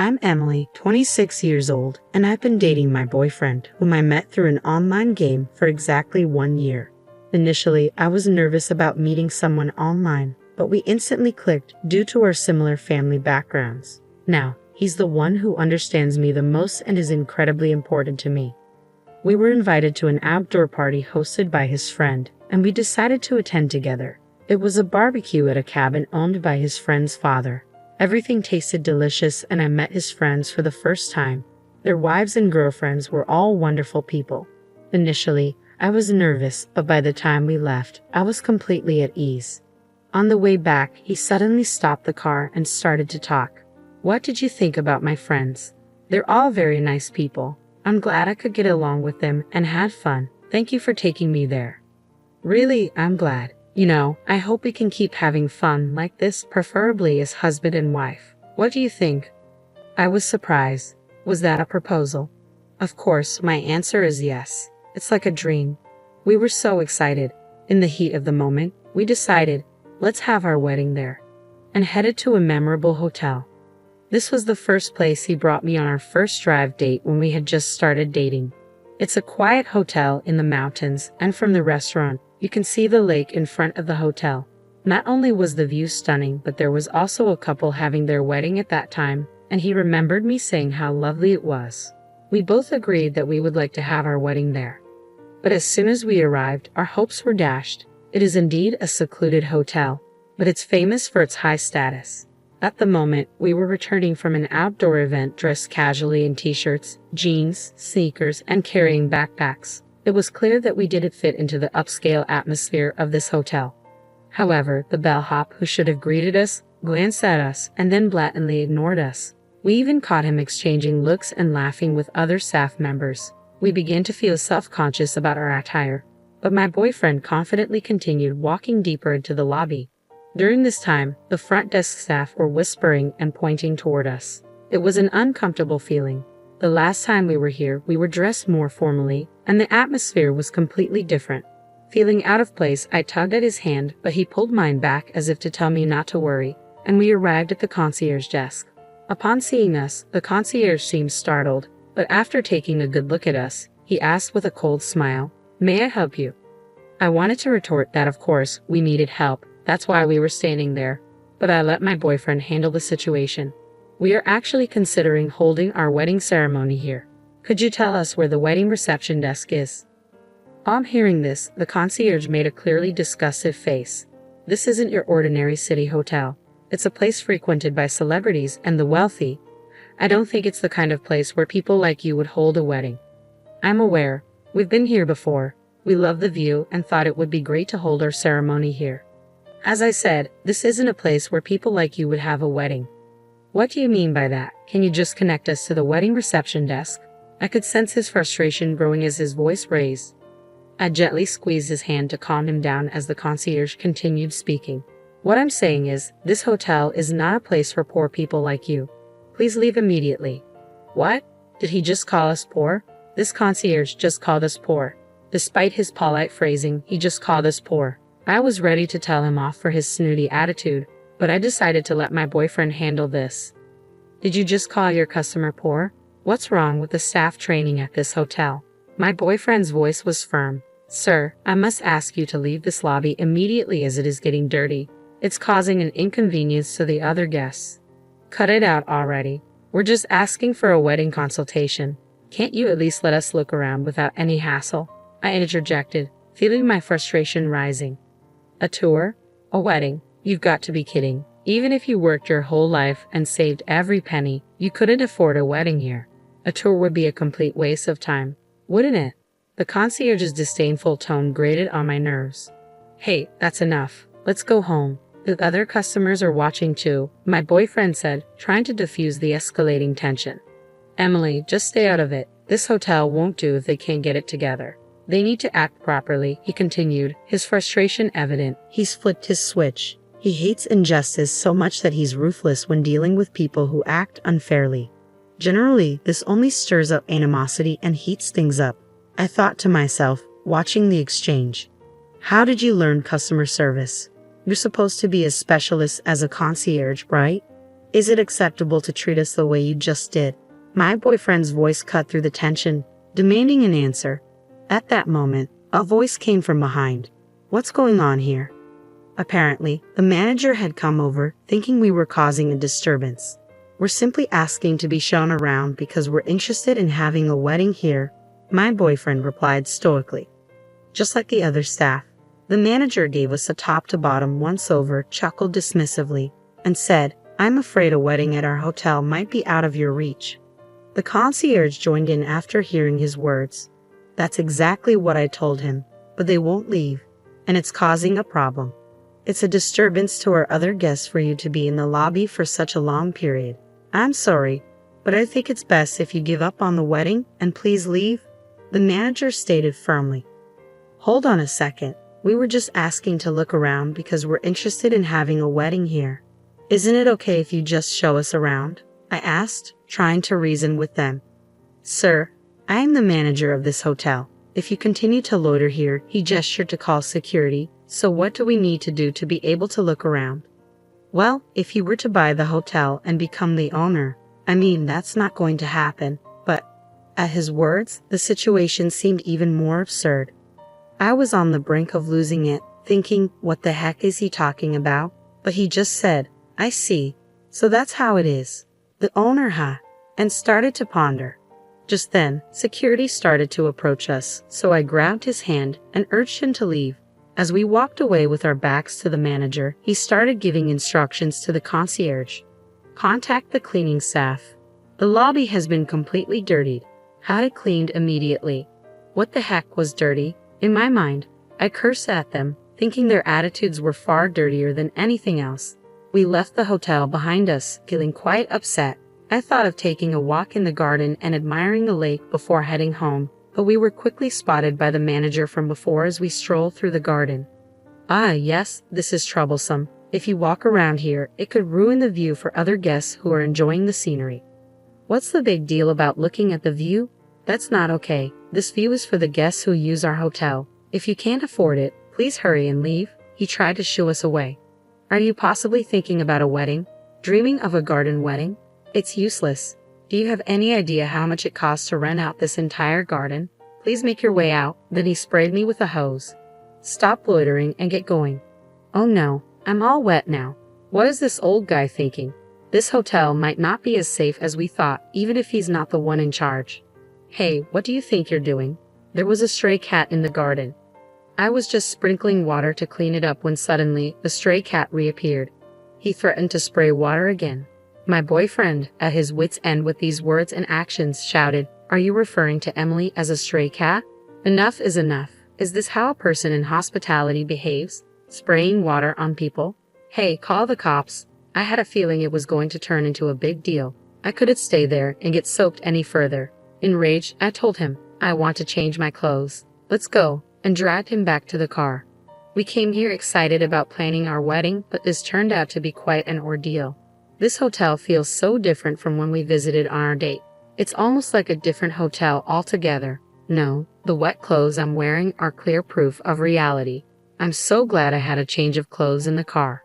I'm Emily, 26 years old, and I've been dating my boyfriend, whom I met through an online game for exactly 1 year. Initially, I was nervous about meeting someone online, but we instantly clicked due to our similar family backgrounds. Now, he's the one who understands me the most and is incredibly important to me. We were invited to an outdoor party hosted by his friend, and we decided to attend together. It was a barbecue at a cabin owned by his friend's father. Everything tasted delicious, and I met his friends for the first time. Their wives and girlfriends were all wonderful people. Initially, I was nervous, but by the time we left, I was completely at ease. On the way back, he suddenly stopped the car and started to talk. "What did you think about my friends? They're all very nice people. I'm glad I could get along with them and had fun. Thank you for taking me there." "Really, I'm glad. I hope we can keep having fun like this, preferably as husband and wife. What do you think?" I was surprised. Was that a proposal? Of course, my answer is yes. It's like a dream. We were so excited. In the heat of the moment, we decided, let's have our wedding there, and headed to a memorable hotel. This was the first place he brought me on our first drive date when we had just started dating. It's a quiet hotel in the mountains, and from the restaurant, you can see the lake in front of the hotel. Not only was the view stunning, but there was also a couple having their wedding at that time, and he remembered me saying how lovely it was. We both agreed that we would like to have our wedding there. But as soon as we arrived, our hopes were dashed. It is indeed a secluded hotel, but it's famous for its high status. At the moment, we were returning from an outdoor event dressed casually in t-shirts, jeans, sneakers, and carrying backpacks. It was clear that we didn't fit into the upscale atmosphere of this hotel. However, the bellhop who should have greeted us glanced at us and then blatantly ignored us. We even caught him exchanging looks and laughing with other staff members. We began to feel self-conscious about our attire, but my boyfriend confidently continued walking deeper into the lobby. During this time, the front desk staff were whispering and pointing toward us. It was an uncomfortable feeling. The last time we were here, we were dressed more formally, and the atmosphere was completely different. Feeling out of place, I tugged at his hand, but he pulled mine back as if to tell me not to worry, and we arrived at the concierge desk. Upon seeing us, the concierge seemed startled, but after taking a good look at us, he asked with a cold smile, "May I help you?" I wanted to retort that of course, we needed help, that's why we were standing there, but I let my boyfriend handle the situation. "We are actually considering holding our wedding ceremony here. Could you tell us where the wedding reception desk is?" On hearing this, the concierge made a clearly disgusted face. "This isn't your ordinary city hotel. It's a place frequented by celebrities and the wealthy. I don't think it's the kind of place where people like you would hold a wedding." "I'm aware. We've been here before. We love the view and thought it would be great to hold our ceremony here. As I said, this isn't a place where people like you would have a wedding." "What do you mean by that? Can you just connect us to the wedding reception desk?" I could sense his frustration growing as his voice raised. I gently squeezed his hand to calm him down as the concierge continued speaking. "What I'm saying is, this hotel is not a place for poor people like you. Please leave immediately." "What? Did he just call us poor?" "This concierge just called us poor. Despite his polite phrasing, he just called us poor." I was ready to tell him off for his snooty attitude, but I decided to let my boyfriend handle this. "Did you just call your customer poor? What's wrong with the staff training at this hotel?" My boyfriend's voice was firm. "Sir, I must ask you to leave this lobby immediately as it is getting dirty. It's causing an inconvenience to the other guests." "Cut it out already. We're just asking for a wedding consultation. Can't you at least let us look around without any hassle?" I interjected, feeling my frustration rising. "A tour? A wedding? You've got to be kidding. Even if you worked your whole life and saved every penny, you couldn't afford a wedding here. A tour would be a complete waste of time, wouldn't it?" The concierge's disdainful tone grated on my nerves. "Hey, that's enough. Let's go home. The other customers are watching too," my boyfriend said, trying to diffuse the escalating tension. "Emily, just stay out of it. This hotel won't do if they can't get it together. They need to act properly," he continued, his frustration evident. He's flipped his switch. He hates injustice so much that he's ruthless when dealing with people who act unfairly. Generally, this only stirs up animosity and heats things up. I thought to myself, watching the exchange. How did you learn customer service? You're supposed to be a specialist as a concierge, right? Is it acceptable to treat us the way you just did? My boyfriend's voice cut through the tension, demanding an answer. At that moment, a voice came from behind. What's going on here? Apparently, the manager had come over, thinking we were causing a disturbance. We're simply asking to be shown around because we're interested in having a wedding here, my boyfriend replied stoically. Just like the other staff, the manager gave us a top-to-bottom once-over, chuckled dismissively, and said, I'm afraid a wedding at our hotel might be out of your reach. The concierge joined in after hearing his words. That's exactly what I told him, but they won't leave, and it's causing a problem. It's a disturbance to our other guests for you to be in the lobby for such a long period. I'm sorry, but I think it's best if you give up on the wedding and please leave, the manager stated firmly. Hold on a second. We were just asking to look around because we're interested in having a wedding here. Isn't it okay if you just show us around? I asked, trying to reason with them. Sir, I am the manager of this hotel. If you continue to loiter here, he gestured to call security. So what do we need to do to be able to look around? Well, if you were to buy the hotel and become the owner, that's not going to happen, but at his words, the situation seemed even more absurd. I was on the brink of losing it, thinking, what the heck is he talking about? But he just said, I see. So that's how it is. The owner, huh? And started to ponder. Just then, security started to approach us, so I grabbed his hand and urged him to leave. As we walked away with our backs to the manager, he started giving instructions to the concierge. Contact the cleaning staff. The lobby has been completely dirtied. Had it cleaned immediately. What the heck was dirty? In my mind, I cursed at them, thinking their attitudes were far dirtier than anything else. We left the hotel behind us, feeling quite upset. I thought of taking a walk in the garden and admiring the lake before heading home, but we were quickly spotted by the manager from before as we strolled through the garden. Ah, yes, this is troublesome. If you walk around here, it could ruin the view for other guests who are enjoying the scenery. What's the big deal about looking at the view? That's not okay. This view is for the guests who use our hotel. If you can't afford it, please hurry and leave. He tried to shoo us away. Are you possibly thinking about a wedding? Dreaming of a garden wedding? It's useless. Do you have any idea how much it costs to rent out this entire garden? Please make your way out. Then he sprayed me with a hose. Stop loitering and get going. Oh no, I'm all wet now. What is this old guy thinking? This hotel might not be as safe as we thought, even if he's not the one in charge. Hey, what do you think you're doing? There was a stray cat in the garden. I was just sprinkling water to clean it up when suddenly the stray cat reappeared. He threatened to spray water again. My boyfriend, at his wit's end with these words and actions, shouted, Are you referring to Emily as a stray cat? Enough is enough. Is this how a person in hospitality behaves? Spraying water on people? Hey, call the cops. I had a feeling it was going to turn into a big deal. I couldn't stay there and get soaked any further. Enraged, I told him, I want to change my clothes. Let's go, and dragged him back to the car. We came here excited about planning our wedding, but this turned out to be quite an ordeal. This hotel feels so different from when we visited on our date. It's almost like a different hotel altogether. No, the wet clothes I'm wearing are clear proof of reality. I'm so glad I had a change of clothes in the car.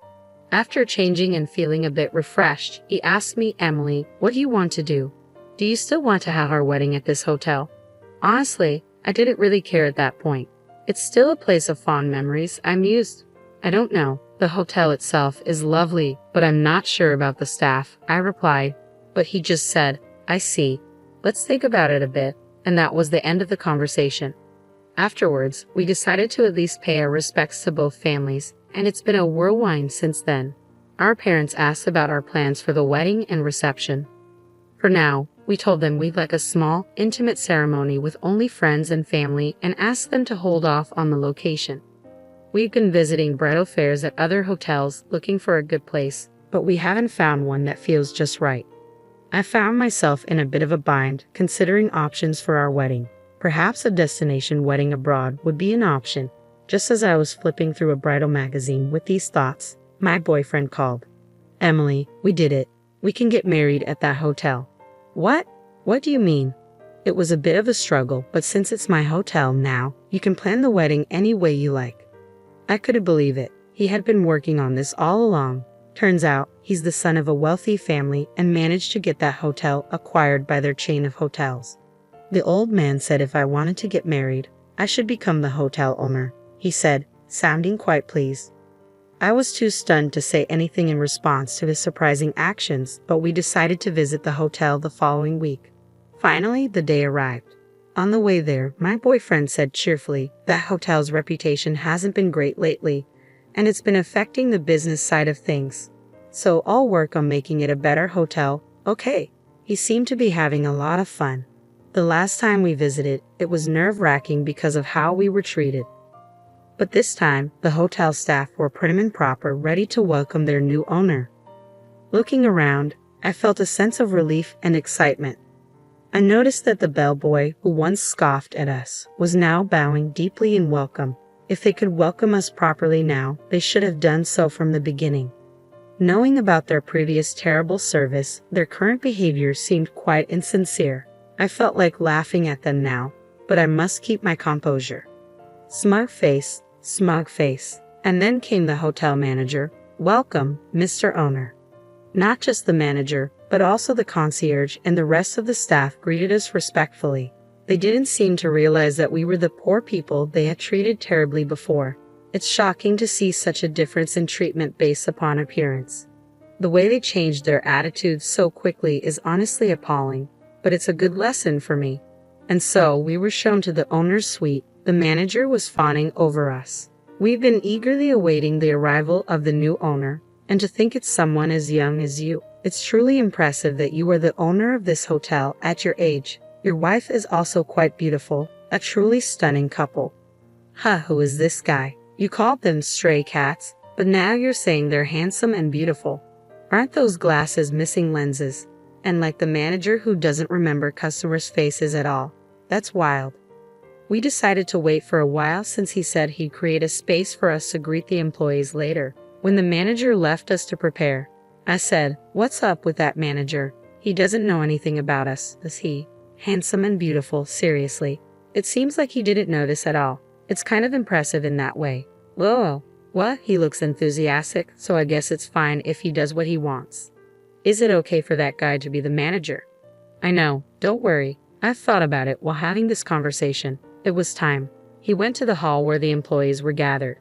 After changing and feeling a bit refreshed, he asked me, Emily, what do you want to do? Do you still want to have our wedding at this hotel? Honestly, I didn't really care at that point. It's still a place of fond memories, I mused. I don't know. The hotel itself is lovely, but I'm not sure about the staff, I replied. But he just said, I see. Let's think about it a bit. And that was the end of the conversation. Afterwards, we decided to at least pay our respects to both families, and it's been a whirlwind since then. Our parents asked about our plans for the wedding and reception. For now, we told them we'd like a small, intimate ceremony with only friends and family and asked them to hold off on the location. We've been visiting bridal fairs at other hotels looking for a good place, but we haven't found one that feels just right. I found myself in a bit of a bind considering options for our wedding. Perhaps a destination wedding abroad would be an option. Just as I was flipping through a bridal magazine with these thoughts, my boyfriend called. Emily, we did it. We can get married at that hotel. What? What do you mean? It was a bit of a struggle, but since it's my hotel now, you can plan the wedding any way you like. I couldn't believe it. He had been working on this all along. Turns out, He's the son of a wealthy family and managed to get that hotel acquired by their chain of hotels. The old man said if I wanted to get married, I should become the hotel owner, he said, sounding quite pleased. I was too stunned to say anything in response to his surprising actions, but we decided to visit the hotel the following week. Finally, the day arrived. On the way there, my boyfriend said cheerfully that hotel's reputation hasn't been great lately, and it's been affecting the business side of things. So I'll work on making it a better hotel, okay? He seemed to be having a lot of fun. The last time we visited, it was nerve-wracking because of how we were treated. But this time, the hotel staff were prim and proper, ready to welcome their new owner. Looking around, I felt a sense of relief and excitement. I noticed that the bellboy, who once scoffed at us, was now bowing deeply in welcome. If they could welcome us properly now, they should have done so from the beginning. Knowing about their previous terrible service, their current behavior seemed quite insincere. I felt like laughing at them now, but I must keep my composure. Smug face, smug face. And then came the hotel manager. Welcome, Mr. Owner. Not just the manager, but also the concierge and the rest of the staff greeted us respectfully. They didn't seem to realize that we were the poor people they had treated terribly before. It's shocking to see such a difference in treatment based upon appearance. The way they changed their attitudes so quickly is honestly appalling, but it's a good lesson for me. And so we were shown to the owner's suite. The manager was fawning over us. We've been eagerly awaiting the arrival of the new owner, and to think it's someone as young as you. It's truly impressive that you are the owner of this hotel at your age. Your wife is also quite beautiful, a truly stunning couple. Who is this guy? You called them stray cats, but now you're saying they're handsome and beautiful. Aren't those glasses missing lenses? And like the manager who doesn't remember customers' faces at all. That's wild. We decided to wait for a while since he said he'd create a space for us to greet the employees later. When the manager left us to prepare, I said, "What's up with that manager? He doesn't know anything about us, does he? Handsome and beautiful, seriously." It seems like he didn't notice at all. It's kind of impressive in that way. Whoa, what? He looks enthusiastic, so I guess it's fine if he does what he wants. Is it okay for that guy to be the manager? I know, don't worry. I've thought about it while having this conversation. It was time. He went to the hall where the employees were gathered.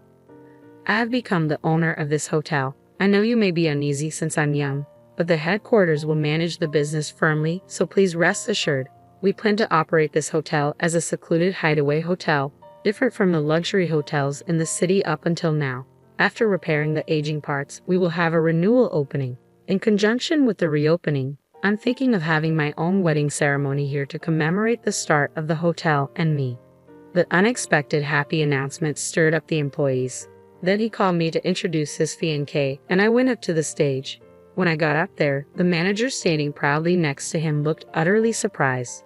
I have become the owner of this hotel. I know you may be uneasy since I'm young, but the headquarters will manage the business firmly, so please rest assured. We plan to operate this hotel as a secluded hideaway hotel, different from the luxury hotels in the city up until now. After repairing the aging parts, we will have a renewal opening. In conjunction with the reopening, I'm thinking of having my own wedding ceremony here to commemorate the start of the hotel and me. The unexpected happy announcement stirred up the employees. Then he called me to introduce his fiancée, and I went up to the stage. When I got up there, the manager standing proudly next to him looked utterly surprised.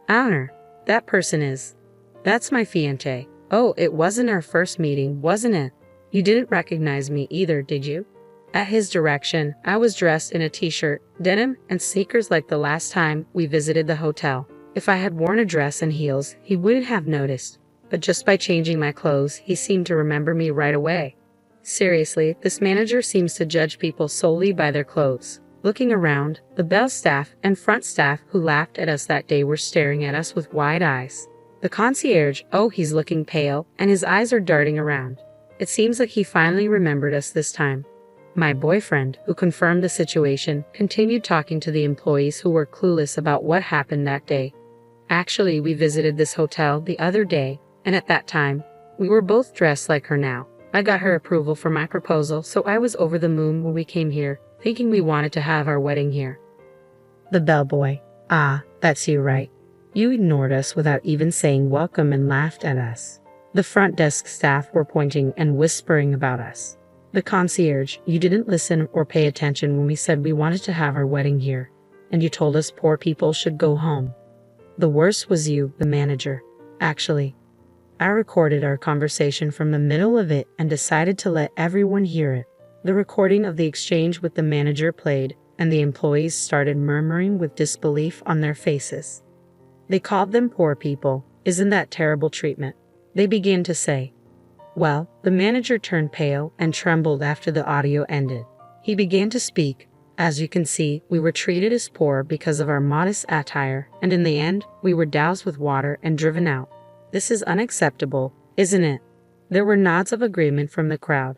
"Owner, that person is. That's my fiancée." "Oh, it wasn't our first meeting, wasn't it? You didn't recognize me either, did you?" At his direction, I was dressed in a t-shirt, denim, and sneakers like the last time we visited the hotel. If I had worn a dress and heels, he wouldn't have noticed. But just by changing my clothes, he seemed to remember me right away. Seriously, this manager seems to judge people solely by their clothes. Looking around, the bell staff and front staff who laughed at us that day were staring at us with wide eyes. The concierge, oh, he's looking pale, and his eyes are darting around. It seems like he finally remembered us this time. My boyfriend, who confirmed the situation, continued talking to the employees who were clueless about what happened that day. Actually, we visited this hotel the other day, and at that time, we were both dressed like her now. I got her approval for my proposal, so I was over the moon when we came here, thinking we wanted to have our wedding here. The bellboy. Ah, that's you, right? You ignored us without even saying welcome and laughed at us. The front desk staff were pointing and whispering about us. The concierge, you didn't listen or pay attention when we said we wanted to have our wedding here, and you told us poor people should go home. The worst was you, the manager. Actually, I recorded our conversation from the middle of it and decided to let everyone hear it. The recording of the exchange with the manager played, and the employees started murmuring with disbelief on their faces. They called them poor people. Isn't that terrible treatment? They began to say. Well, the manager turned pale and trembled after the audio ended. He began to speak. As you can see, we were treated as poor because of our modest attire, and in the end, we were doused with water and driven out. This is unacceptable, isn't it? There were nods of agreement from the crowd.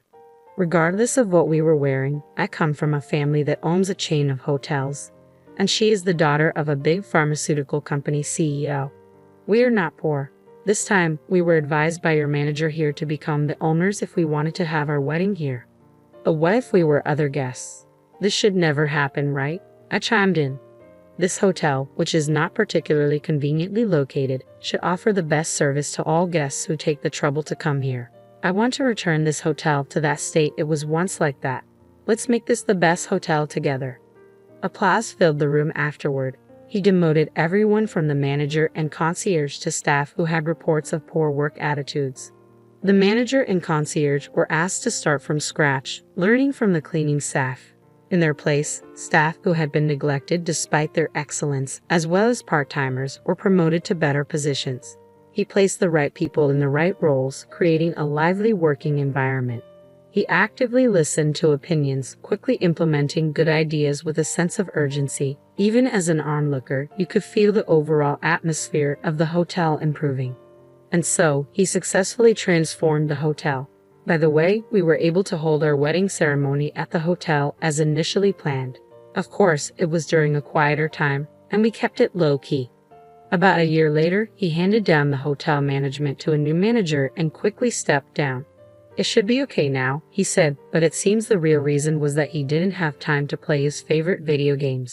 Regardless of what we were wearing, I come from a family that owns a chain of hotels, and she is the daughter of a big pharmaceutical company CEO. We are not poor. This time, we were advised by your manager here to become the owners if we wanted to have our wedding here. But what if we were other guests? This should never happen, right? I chimed in. This hotel, which is not particularly conveniently located, should offer the best service to all guests who take the trouble to come here. I want to return this hotel to that state it was once like that. Let's make this the best hotel together. Applause filled the room afterward. He demoted everyone from the manager and concierge to staff who had reports of poor work attitudes. The manager and concierge were asked to start from scratch, learning from the cleaning staff. In their place, staff who had been neglected despite their excellence, as well as part-timers, were promoted to better positions. He placed the right people in the right roles, creating a lively working environment. He actively listened to opinions, quickly implementing good ideas with a sense of urgency. Even as an onlooker, you could feel the overall atmosphere of the hotel improving. And so, he successfully transformed the hotel. By the way, we were able to hold our wedding ceremony at the hotel as initially planned. Of course, it was during a quieter time, and we kept it low-key. About a year later, he handed down the hotel management to a new manager and quickly stepped down. It should be okay now, he said, but it seems the real reason was that he didn't have time to play his favorite video games.